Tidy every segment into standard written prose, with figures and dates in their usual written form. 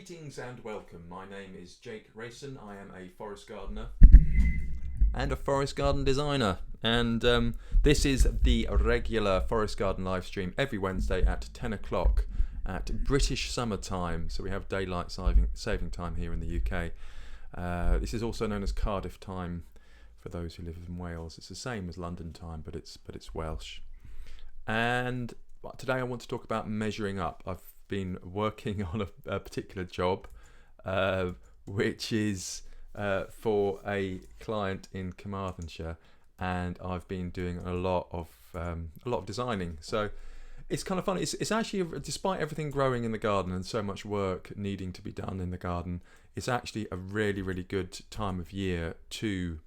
Greetings and welcome. My name is Jake Rayson. I am a forest gardener and a forest garden designer. And this is the regular forest garden live stream every Wednesday at 10 o'clock at British summer time. So we have daylight saving time here in the UK. This is also known as Cardiff time for those who live in Wales. It's the same as London time, but it's Welsh. And today I want to talk about measuring up. I've been working on a particular job, which is for a client in Carmarthenshire, and I've been doing a lot of designing. So it's kind of funny. It's actually, despite everything growing in the garden and so much work needing to be done in the garden, it's actually a really, really good time of year to.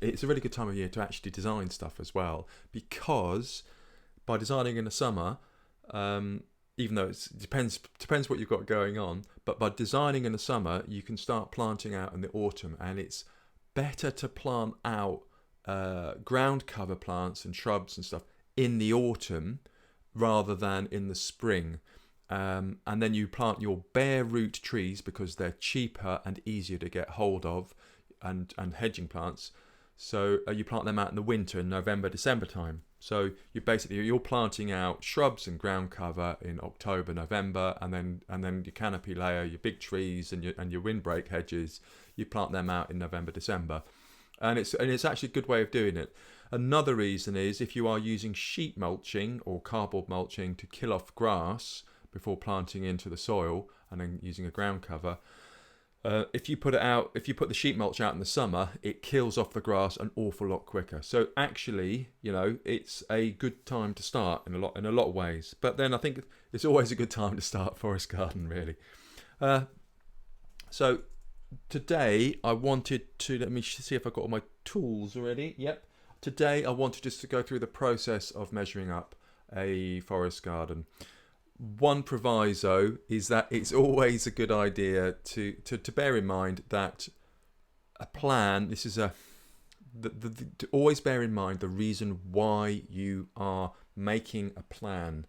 It's a really good time of year to actually design stuff as well, because by designing in the summer, even though it depends what you've got going on, but by designing in the summer, you can start planting out in the autumn, and it's better to plant out ground cover plants and shrubs and stuff in the autumn rather than in the spring. And then you plant your bare root trees because they're cheaper and easier to get hold of, and hedging plants. So you plant them out in the winter, in November, December time. So you're planting out shrubs and ground cover in October, November, and then your canopy layer, your big trees and your windbreak hedges, you plant them out in November, December, and it's actually a good way of doing it. Another reason is if you are using sheet mulching or cardboard mulching to kill off grass before planting into the soil, and then using a ground cover. If you put the sheet mulch out in the summer, it kills off the grass an awful lot quicker. So actually, it's a good time to start in a lot of ways. But then I think it's always a good time to start forest garden, really. So today I wanted to, let me see if I've got all my tools already. Yep. Today I wanted just to go through the process of measuring up a forest garden. One proviso is that it's always a good idea to bear in mind that a plan, to always bear in mind the reason why you are making a plan.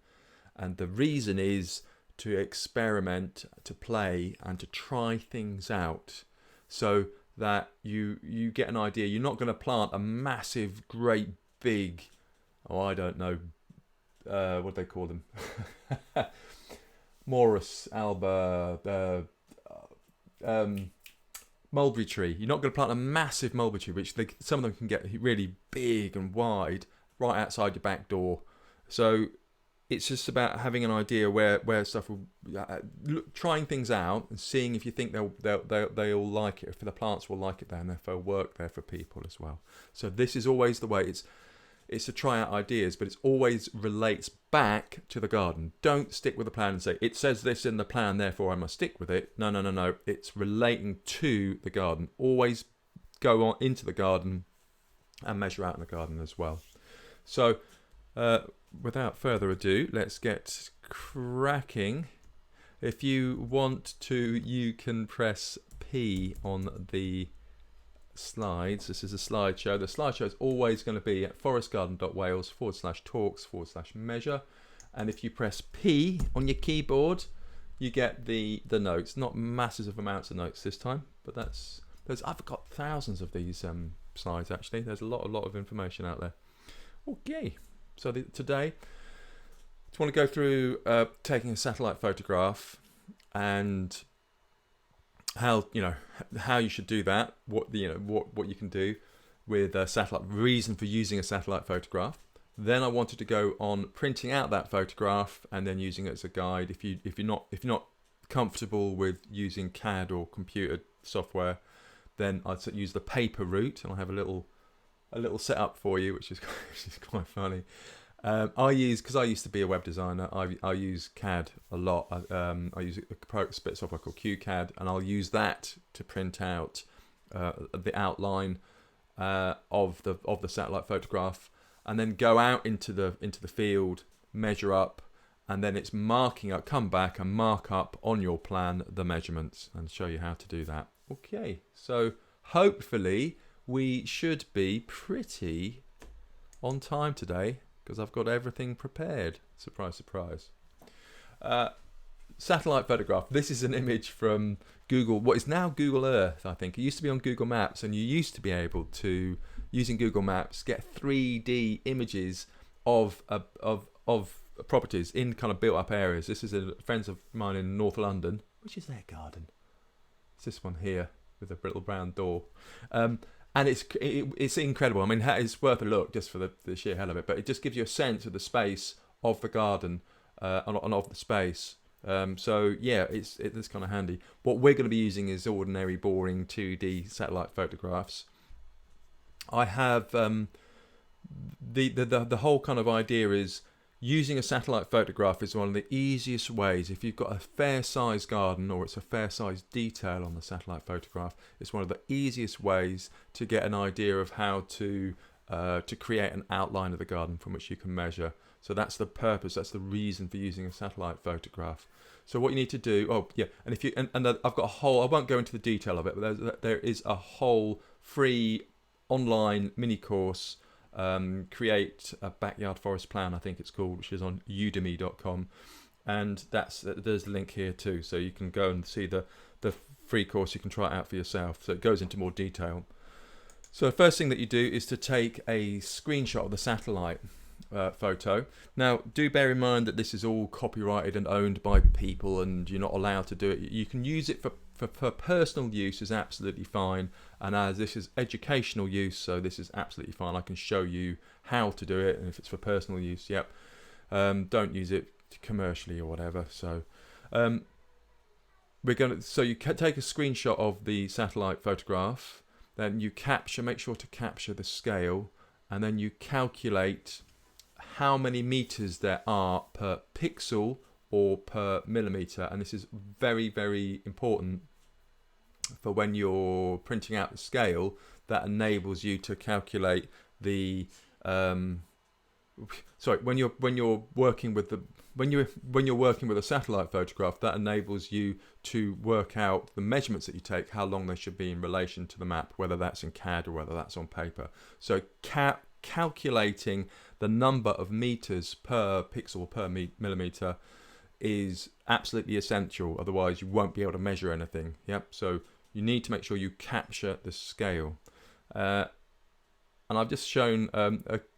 And the reason is to experiment, to play, and to try things out so that you get an idea. You're not going to plant a massive, great, big, I don't know, what do they call them? Morus alba, mulberry tree. You're not going to plant a massive mulberry tree, which some of them can get really big and wide right outside your back door. So it's just about having an idea where stuff will, trying things out and seeing if you think they'll like it, if the plants will like it there, and if they'll work there for people as well. So this is always the way. It's to try out ideas, but it always relates back to the garden. Don't stick with the plan and say, it says this in the plan, therefore I must stick with it. No. It's relating to the garden. Always go on into the garden and measure out in the garden as well. So without further ado, let's get cracking. If you want to, you can press P on the slides. This is a slideshow. The slideshow is always going to be at forestgarden.wales/talks/measure, and if you press P on your keyboard, you get the notes. Not massive amounts of notes this time, but I've got thousands of these slides actually. There's a lot of information out there. Okay, so today I just want to go through taking a satellite photograph and how you should do that, what you can do with a satellite, reason for using a satellite photograph. Then I wanted to go on printing out that photograph and then using it as a guide. If you're not comfortable with using CAD or computer software, then I'd use the paper route, and I'll have a little setup for you, which is quite funny. I used to be a web designer. I use CAD a lot. I use a bit of software called QCAD, and I'll use that to print out the outline of the satellite photograph, and then go out into the field, measure up, and then it's marking up. Come back and mark up on your plan the measurements and show you how to do that. Okay, so hopefully we should be pretty on time today, because I've got everything prepared. Surprise, surprise. satellite photograph. This is an image from Google, what is now Google Earth, I think. It used to be on Google Maps, and you used to be able to, using Google Maps, get 3D images of properties in kind of built-up areas. This is a friend of mine in North London. Which is their garden? It's this one here with a little brown door. And it's incredible. I mean, it's worth a look just for the sheer hell of it, but it just gives you a sense of the space of the garden and of the space. So yeah, it's kind of handy. What we're going to be using is ordinary, boring 2D satellite photographs. I have the whole kind of idea is using a satellite photograph is one of the easiest ways. If you've got a fair size garden or it's a fair size detail on the satellite photograph, it's one of the easiest ways to get an idea of how to create an outline of the garden from which you can measure. So that's the purpose, that's the reason for using a satellite photograph. So what you need to do, and if you and I've got a whole, I won't go into the detail of it, but there is a whole free online mini course, create a backyard forest plan, I think it's called, which is on udemy.com, and there's the link here too, so you can go and see the free course. You can try it out for yourself, so it goes into more detail. So the first thing that you do is to take a screenshot of the satellite photo. Now do bear in mind that this is all copyrighted and owned by people, and you're not allowed to do it. You can use it for personal use, is absolutely fine, and as this is educational use, so this is absolutely fine. I can show you how to do it, and if it's for personal use, don't use it commercially or whatever. So you take a screenshot of the satellite photograph, then you make sure to capture the scale, and then you calculate how many meters there are per pixel or per millimeter. And this is very, very important for when you're printing out the scale. That enables you to calculate the when you're working with a satellite photograph, that enables you to work out the measurements that you take, how long they should be in relation to the map, whether that's in CAD or whether that's on paper. So calculating the number of meters per pixel per millimeter is absolutely essential, otherwise you won't be able to measure anything. So you need to make sure you capture the scale, and I've just shown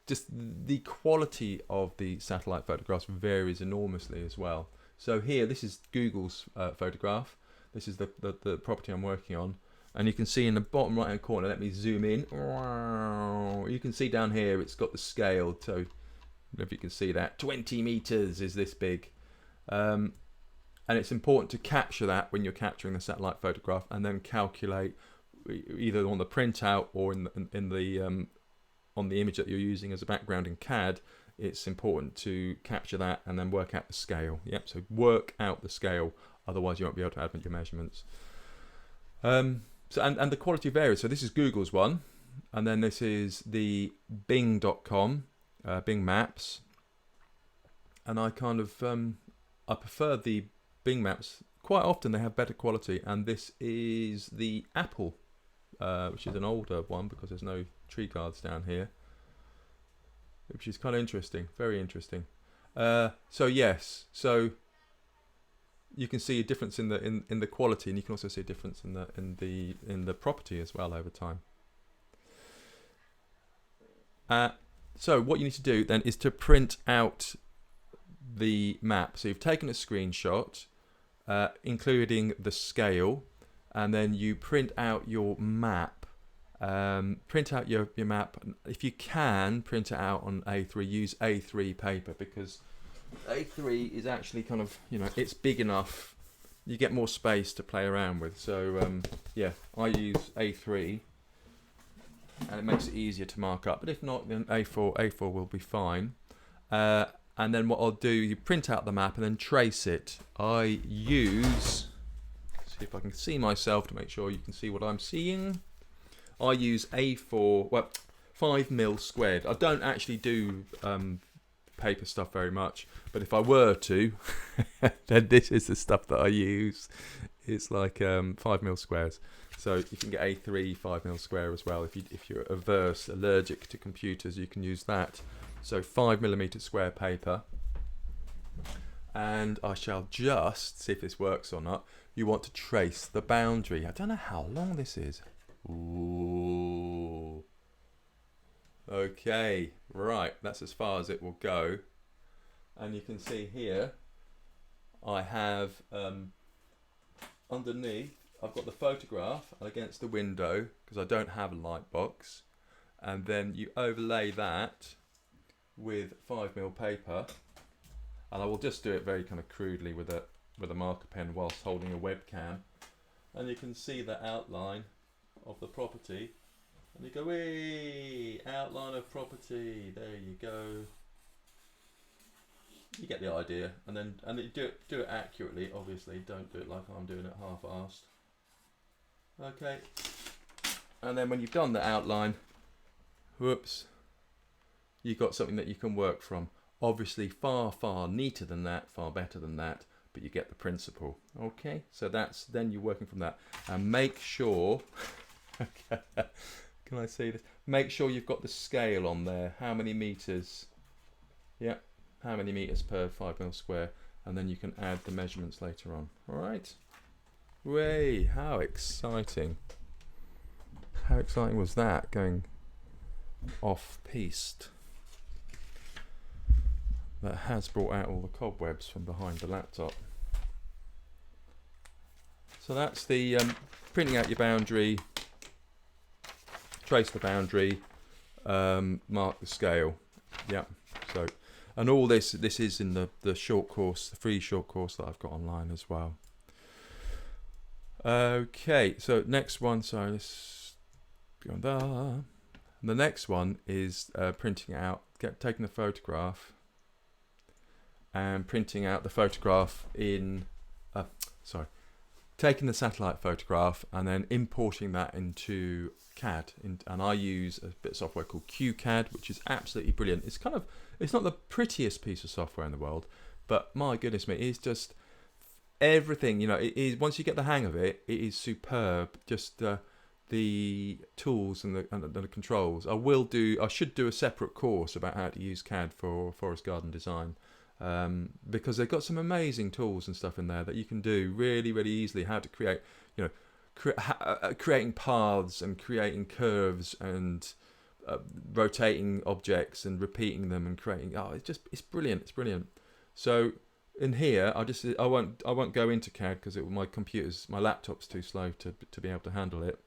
just the quality of the satellite photographs varies enormously as well. So here, this is Google's photograph. This is the property I'm working on, and you can see in the bottom right hand corner, let me zoom in, you can see down here it's got the scale. So I don't know if you can see that, 20 meters is this big. And it's important to capture that when you're capturing the satellite photograph, and then calculate either on the printout or on the image that you're using as a background in CAD. It's important to capture that and then work out the scale. So work out the scale, otherwise you won't be able to add your measurements. And the quality varies. So this is Google's one, and then this is the Bing.com, Bing Maps, and I kind of I prefer the Bing Maps. Quite often they have better quality, and this is the Apple, which is an older one because there's no tree guards down here, which is kind of interesting, very interesting. So you can see a difference in the quality, and you can also see a difference in the property as well over time. So what you need to do then is to print out the map. So you've taken a screenshot, including the scale, and then you print out your map. Print out your map. If you can, print it out on A3. Use A3 paper, because A3 is actually kind of, it's big enough. You get more space to play around with. So I use A3, and it makes it easier to mark up. But if not, then A4 will be fine. And then what I'll do, you print out the map and then trace it. I use, see if I can see myself to make sure you can see what I'm seeing. I use A4, 5mm squared. I don't actually do paper stuff very much, but if I were to, then this is the stuff that I use. It's like 5mm squares. So you can get A3 5mm square as well. If you're allergic to computers, you can use that. So 5mm square paper, and I shall just see if this works or not. You want to trace the boundary. I don't know how long this is. Ooh. Okay, right, that's as far as it will go. And you can see here I have underneath, I've got the photograph against the window because I don't have a light box, and then you overlay that with 5mm paper, and I will just do it very kind of crudely with a marker pen whilst holding a webcam, and you can see the outline of the property, and you go, wee, outline of property, there you go. You get the idea, and then you do it accurately. Obviously, don't do it like I'm doing it half-assed. Okay, and then when you've done the outline, whoops, you've got something that you can work from. Obviously, far neater than that, far better than that, but you get the principle. Okay, so then you're working from that, and make sure. Okay, can I see this? Make sure you've got the scale on there. How many meters? Yeah. How many meters per 5mm square, and then you can add the measurements later on. All right. Way, how exciting! How exciting was that, going off-piste? That has brought out all the cobwebs from behind the laptop. So that's the printing out your boundary, trace the boundary, mark the scale. Yeah. So. And all this is in the short course, the free short course that I've got online as well. Okay, so next one, sorry, let's go on there. The next one is printing out, taking the photograph and printing out the photograph in, taking the satellite photograph and then importing that into CAD, and I use a bit of software called QCAD, which is absolutely brilliant. It's not the prettiest piece of software in the world, but my goodness me, it's just everything. You know, it is, once you get the hang of it, it is superb. Just the tools and the controls. I should do a separate course about how to use CAD for forest garden design, because they've got some amazing tools and stuff in there that you can do really easily. How to create, you know, creating paths and creating curves and rotating objects and repeating them and creating. It's brilliant. It's brilliant. So in here, I won't go into CAD because my laptop's too slow to be able to handle it.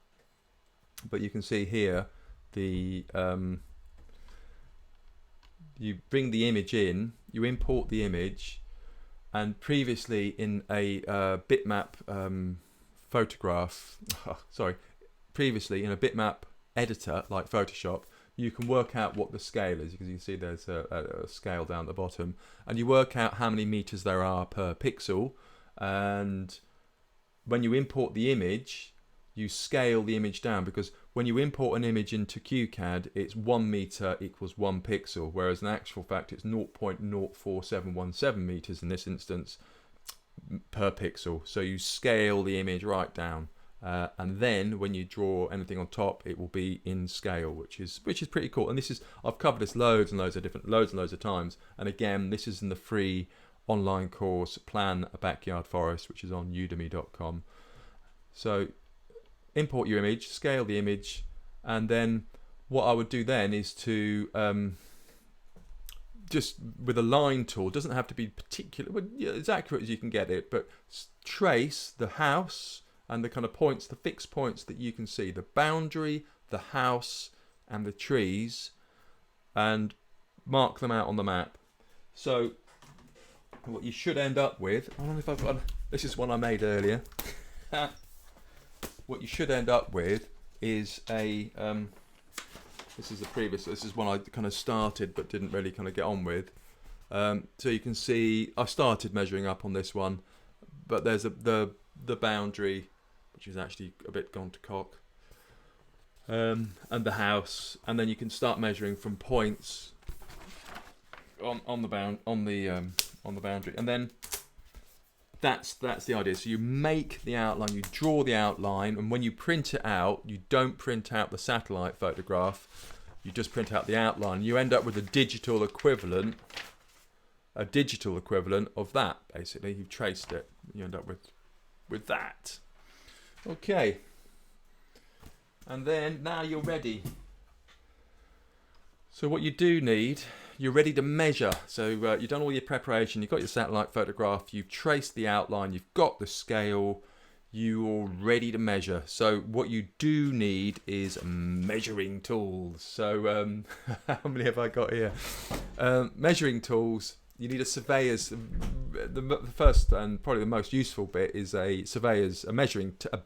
But you can see here the you bring the image in, you import the image, and previously in a bitmap photograph, previously in a bitmap editor like Photoshop, you can work out what the scale is, because you can see there's a scale down at the bottom, and you work out how many meters there are per pixel, and when you import the image, you scale the image down, because when you import an image into QCAD, it's 1 meter equals 1 pixel, whereas in actual fact it's 0.04717 meters in this instance per pixel. So you scale the image right down, and then when you draw anything on top, it will be in scale, which is pretty cool. And I've covered this loads and loads of times. And again, this is in the free online course, Plan a Backyard Forest, which is on udemy.com. So import your image, scale the image, and then what I would do then is to just with a line tool, doesn't have to be particular, but as accurate as you can get it, but trace the house and the kind of points, the fixed points that you can see, the boundary, the house, and the trees, and mark them out on the map. So what you should end up with, I don't know if I've got, this is one I made earlier. What you should end up with is a, this is one I kind of started but didn't really kind of get on with. So you can see I started measuring up on this one, but there's the boundary, which is actually a bit gone to cock, and the house, and then you can start measuring from points on the boundary, and then that's the idea. So you make the outline, you draw the outline, and when you print it out, you don't print out the satellite photograph, you just print out the outline. You end up with a digital equivalent a digital equivalent of that. Basically, you've traced it. You end up with that. Okay. And then now you're ready. So what you do need, you're ready to measure. So you've done all your preparation, you've got your satellite photograph, you've traced the outline, you've got the scale, you're ready to measure. So what you do need is measuring tools. So how many have I got here? Measuring tools. You need a surveyor's. The first and probably the most useful bit is a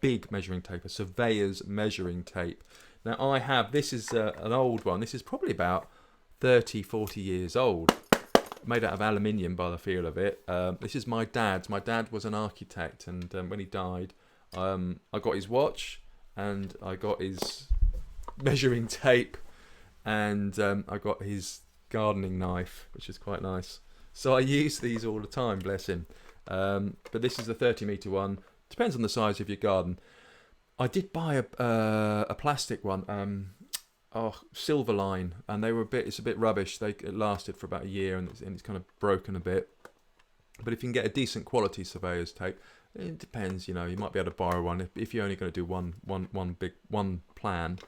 big measuring tape, a surveyor's measuring tape. Now I have, this is an old one. This is probably about 30, 40 years old. Made out of aluminium by the feel of it. This is my dad's. My dad was an architect, and when he died, I got his watch, and I got his measuring tape, and I got his gardening knife, which is quite nice. So I use these all the time, bless him. But this is the 30-metre one. Depends on the size of your garden. I did buy a plastic one, Silverline, and they were it's a bit rubbish. It lasted for about a year, and it's kind of broken a bit. But if you can get a decent quality surveyor's tape, it depends. You might be able to borrow one if you're only going to do one plan.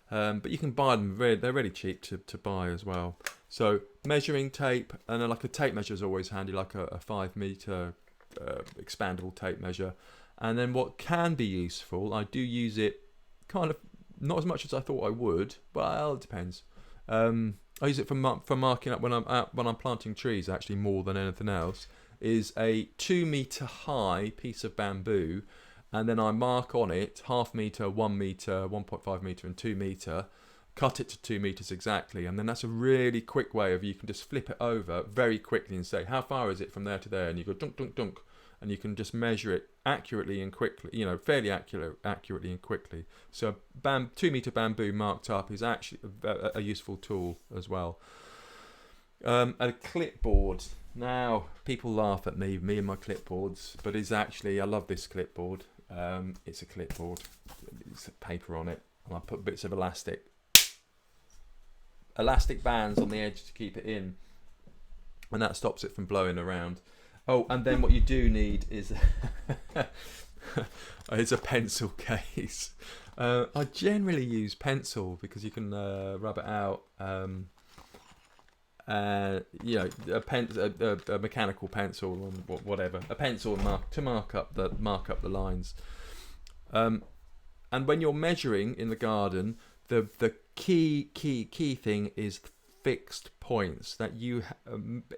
But you can buy them. They're really cheap to buy as well. So measuring tape, and then like a tape measure is always handy, like a 5-metre expandable tape measure. And then what can be useful, I do use it kind of not as much as I thought I would, but it depends. I use it for marking up when I'm planting trees, actually, more than anything else. Is a 2-metre high piece of bamboo, and then I mark on it 0.5 metre, 1 metre, 1.5 metre, and 2 metre. Cut it to 2 metres exactly, and then that's a really quick way of, you can just flip it over very quickly and say, how far is it from there to there, and you go dunk dunk dunk, and you can just measure it accurately and quickly, fairly accurately and quickly. So 2-metre bamboo marked up is actually a useful tool as well. A clipboard. Now people laugh at me and my clipboards, but it's actually, I love this clipboard. It's a clipboard. It's paper on it, and I put bits of elastic bands on the edge to keep it in, and that stops it from blowing around. Oh, and then what you do need is is a pencil case. I generally use pencil because you can rub it out. A mechanical pencil or whatever, a pencil to mark up the lines. And when you're measuring in the garden, the key thing is fixed points. That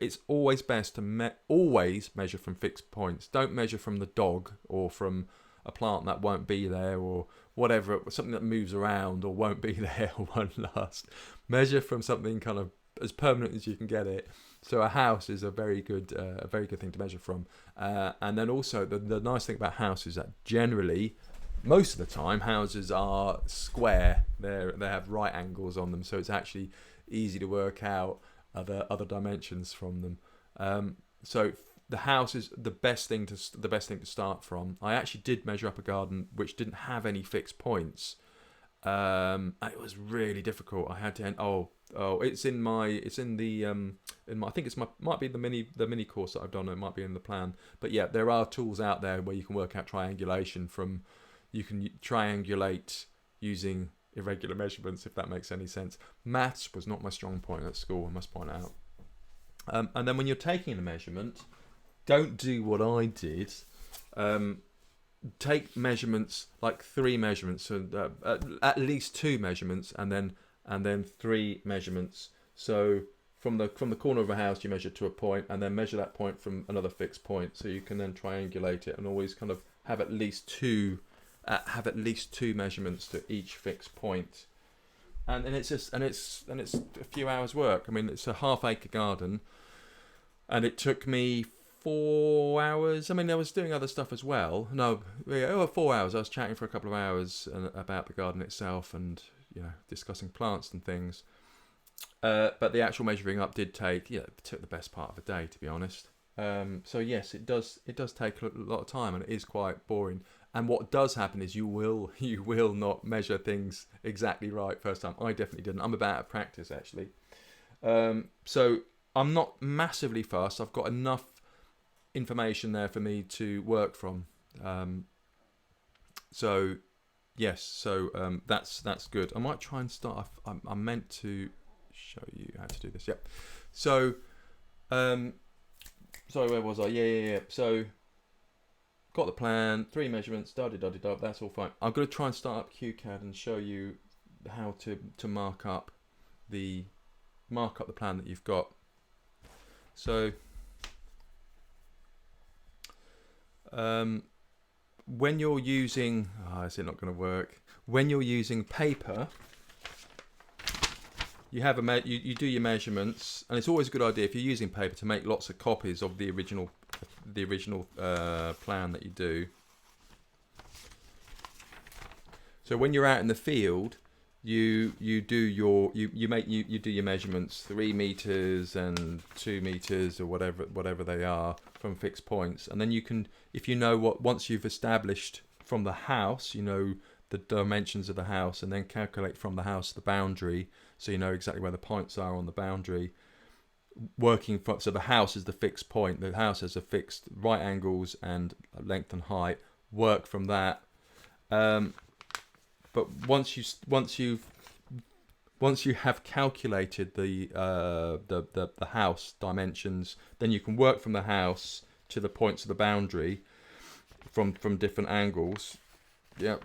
it's always best to always measure from fixed points. Don't measure from the dog or from a plant that won't be there or whatever, something that moves around or won't be there or won't last. Measure from something kind of as permanent as you can get it. So a house is a very good thing to measure from. And then also the nice thing about houses is that generally, most of the time, houses are square. They have right angles on them, so it's actually easy to work out other dimensions from them. So the house is the best thing to start from. I actually did measure up a garden which didn't have any fixed points. It was really difficult. I had to might be the mini course that I've done. It might be in the plan, but yeah, there are tools out there where you can work out triangulation from. You can triangulate using irregular measurements, if that makes any sense. Maths was not my strong point at school, I must point out. And then when you're taking a measurement, don't do what I did. Take measurements, like 3 measurements, so at least 2 measurements, and then 3 measurements. So from the corner of a house, you measure to a point, and then measure that point from another fixed point. So you can then triangulate it and always kind of have at least two measurements to each fixed point. And it's a few hours work. I mean, it's a half-acre garden, and it took me 4 hours. I mean, I was doing other stuff as well. 4 hours. I was chatting for a couple of hours about the garden itself, and discussing plants and things. But the actual measuring up it took the best part of a day, to be honest. So yes, it does take a lot of time, and it is quite boring. And what does happen is you will not measure things exactly right first time. I definitely didn't. I'm about out of practice, actually. So I'm not massively fast. I've got enough information there for me to work from. So yes, so that's good. I might try and start. I meant to show you how to do this. Yep. So sorry, where was I? Yeah. So got the plan, 3 measurements, da-da-da-da-da, that's all fine. I'm going to try and start up QCAD and show you how to mark up the plan that you've got. So when you're using, is it not going to work? When you're using paper, you have you do your measurements, and it's always a good idea if you're using paper to make lots of copies of the original plan that you do. So when you're out in the field, you do your measurements, 3 meters and 2 meters or whatever they are from fixed points, and then you can, if you know once you've established from the house, you know the dimensions of the house, and then calculate from the house the boundary, so you know exactly where the points are on the boundary. Working from, so the house is the fixed point. The house has a fixed right angles and length and height. Work from that. But once you have calculated the house dimensions, then you can work from the house to the points of the boundary from different angles. Yep.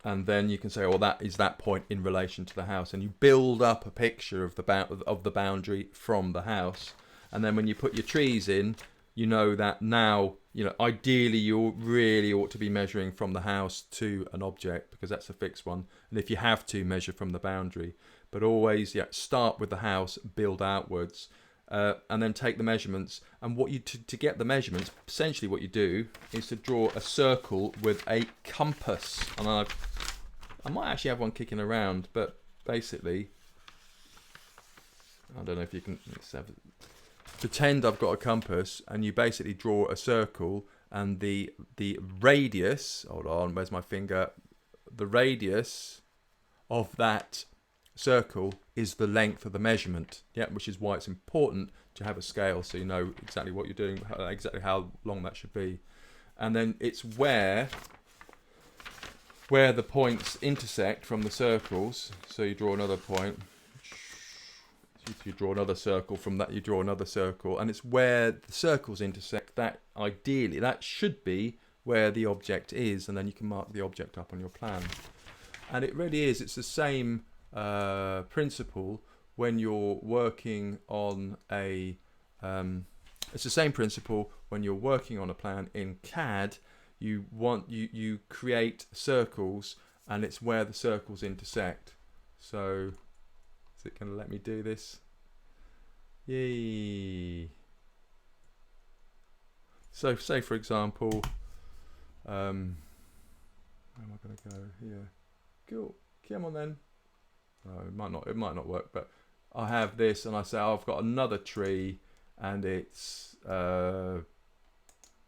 And then you can say, well, that is that point in relation to the house, and you build up a picture of the boundary from the house. And then when you put your trees in, you know that now, you know, ideally you really ought to be measuring from the house to an object, because that's a fixed one. And if you have to, measure from the boundary. But always, start with the house, build outwards, and then take the measurements. And what you to get the measurements, essentially what you do is to draw a circle with a compass. And I might actually have one kicking around, but basically, I don't know if you can. Pretend I've got a compass, and you basically draw a circle, and the radius. Hold on, where's my finger? The radius of that circle is the length of the measurement. Yeah, which is why it's important to have a scale, so you know exactly what you're doing, exactly how long that should be. And then it's where the points intersect from the circles. So you draw another point. You draw another circle from that. You draw another circle, and it's where the circles intersect. That ideally, that should be where the object is, and then you can mark the object up on your plan. And it really is. It's the same principle when you're working on a. It's the same principle when you're working on a plan in CAD. You create circles, and it's where the circles intersect. So. Is it going to let me do this? Yay! So, say for example, where am I going to go here? Cool. Come on then. No, it might not work. But I have this, and I say, I've got another tree, and it's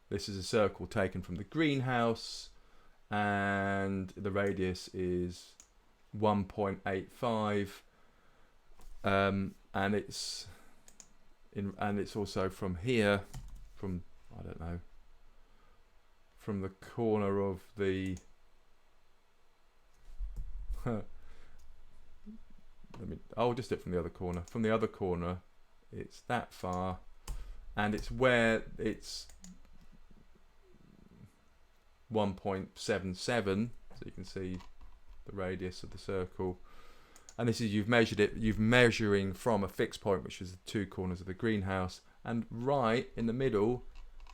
this is a circle taken from the greenhouse, and the radius is 1.85. And it's also from here, from I don't know, from the corner of the I'll just do it from the other corner. From the other corner, it's that far, and it's where it's 1.77, so you can see the radius of the circle. And this is, you've measured it, you're measuring from a fixed point, which is the 2 corners of the greenhouse, and right in the middle,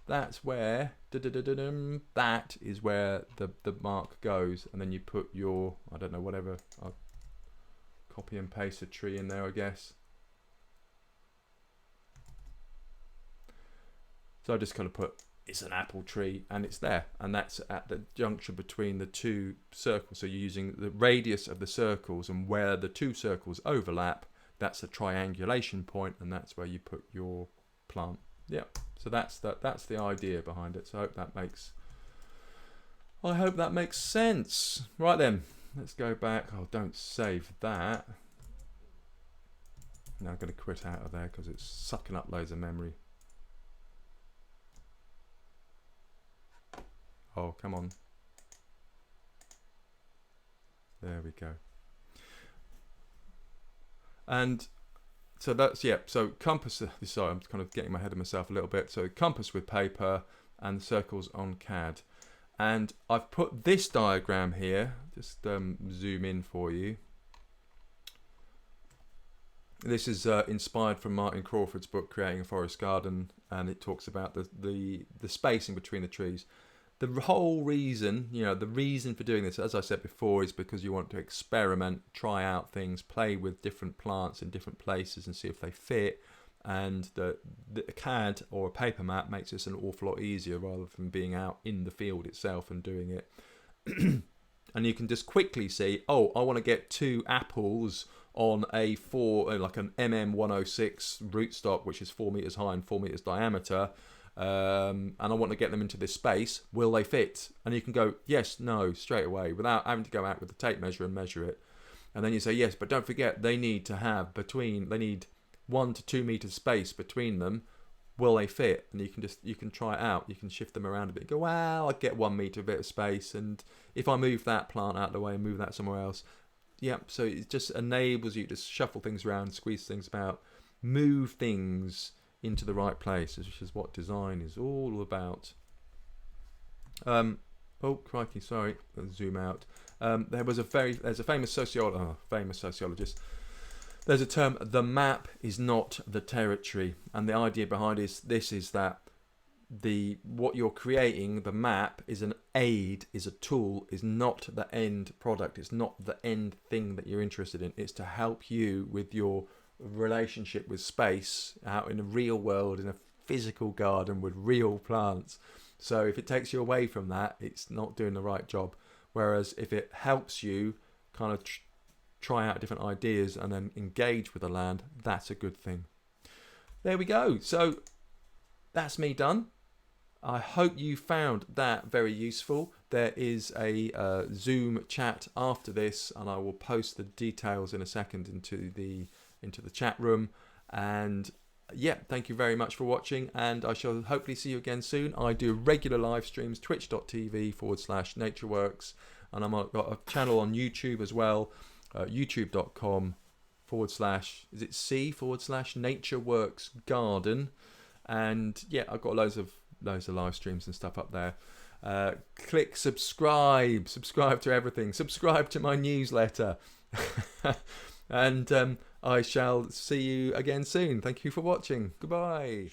that's where that is where the mark goes. And then you put your, I don't know, whatever, I'll copy and paste a tree in there, I guess. So I just kind of put, it's an apple tree, and it's there, and that's at the junction between the 2 circles. So you're using the radius of the circles, and where the 2 circles overlap, that's a triangulation point, and that's where you put your plant. Yeah, so that's the idea behind it. So I hope that makes sense. Right then, let's go back. Oh, don't save that. Now I'm going to quit out of there because it's sucking up loads of memory. Oh, come on. There we go. And so that's, yeah, so compass, sorry, I'm kind of getting my head of myself a little bit. So compass with paper and circles on CAD. And I've put this diagram here, just zoom in for you. This is inspired from Martin Crawford's book, Creating a Forest Garden, and it talks about the spacing between the trees. The whole reason, the reason for doing this, as I said before, is because you want to experiment, try out things, play with different plants in different places and see if they fit. And the CAD or a paper map makes this an awful lot easier rather than being out in the field itself and doing it. And you can just quickly see, oh, I want to get 2 apples on a like an MM106 rootstock, which is 4 meters high and 4 meters diameter. And I want to get them into this space. Will they fit? And you can go yes, no, straight away without having to go out with the tape measure and measure it. And then you say yes, but don't forget they need 1 to 2 meters space between them. Will they fit? And you can try it out. You can shift them around a bit. Go, well, I get 1 meter bit of space, and if I move that plant out of the way and move that somewhere else, yeah. So it just enables you to shuffle things around, squeeze things about, move things into the right place, which is what design is all about. Oh crikey, sorry, let's zoom out. There's a famous sociologist. There's a term, the map is not the territory, and the idea behind this is that what you're creating, the map, is an aid, is a tool, is not the end product. It's not the end thing that you're interested in. It's to help you with your relationship with space out in the real world, in a physical garden with real plants. So if it takes you away from that, it's not doing the right job. Whereas if it helps you kind of try out different ideas and then engage with the land, that's a good thing. There we go. So that's me done. I hope you found that very useful. There is a Zoom chat after this, and I will post the details in a second into the chat room. And yeah, thank you very much for watching, and I shall hopefully see you again soon. I do regular live streams, twitch.tv/natureworks, and I've got a channel on YouTube as well, youtube.com/ /natureworks garden. And yeah, I've got loads of live streams and stuff up there. Click subscribe to everything, subscribe to my newsletter. And I shall see you again soon. Thank you for watching. Goodbye.